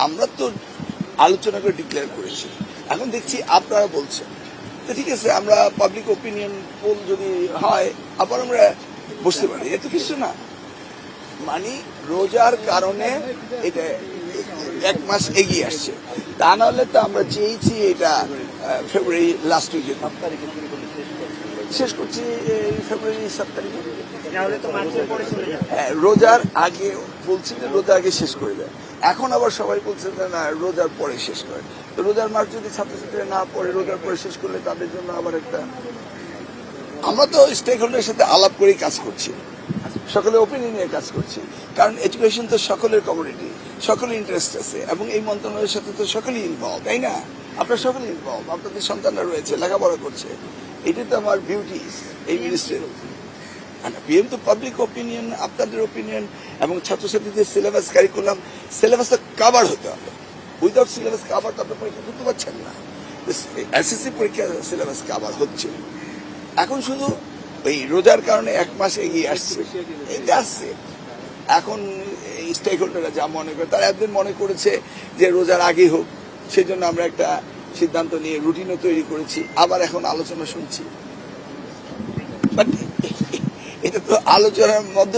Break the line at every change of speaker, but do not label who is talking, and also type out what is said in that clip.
আমরা তো আলোচনা করে ডিক্লেয়ার করেছি, এখন দেখছি আপনারা বলছেন তো ঠিক আছে, আমরা পাবলিক ওপিনিয়ন পোল যদি হয় আবার আমরা বসতে পারি, এত কিছু না। মানে রোজার কারণে এটা 1 মাস এগিয়ে আসছে, তা নাহলে তো আমরা চেয়েছি এটা ফেব্রুয়ারি লাস্ট উইকে শেষ করছি, ফেব্রুয়ারি 7 তারিখে। হ্যাঁ, রোজার আগে বলছি যে রোজার আগে শেষ করে দেয়, এখন আবার সবাই বলছে যে না রোজার পরে শেষ করে। তো রোজার মাস যদি ছাত্রছাত্রীরা না পড়ে রোজার পরে শেষ করলে তাদের জন্য আবার একটা, আমরা তো স্টেক হোল্ডারের সাথে আলাপ করেই কাজ করছি, সকলে ওপিনিয়ন নিয়ে কাজ করছি, কারণ এডুকেশন তো সকলের কমিউনিটি, সকলের ইন্টারেস্ট আছে এবং এই মন্ত্রণালয়ের সাথে তো সকলেই ইনভলভ, তাই না? আপনারা সকলেই ইনভলভ, আপনাদের সন্তানরা রয়েছে, লেখাপড়া করছে, এটাই তো আমার বিউটি এই মিনিস্ট্রির। পিএম তো পাবলিক ওপিনিয়ন, আপনাদের ওপিনিয়ন এবং ছাত্রছাত্রীদের সিলেবাস কারিকুলাম, সিলেবাসটা কাভার হতে হবে। উইদাউট সিলেবাস কাভার তো আপনি পরীক্ষা করতে পারছেন না। এসএসসি পরীক্ষা সিলেবাস কাভার হচ্ছে, এখন শুধু ওই রোজার কারণে 1 মাস এগিয়ে আসছে, এটা আসছে। এখন স্টেক হোল্ডাররা যা মনে করে, তারা একদিন মনে করেছে যে রোজার আগে হোক, সেজন্য আমরা একটা সিদ্ধান্ত নিয়ে রুটিনও তৈরি করেছি, আবার এখন আলোচনা শুনছি। বাট এটা তো আলোচনার মধ্য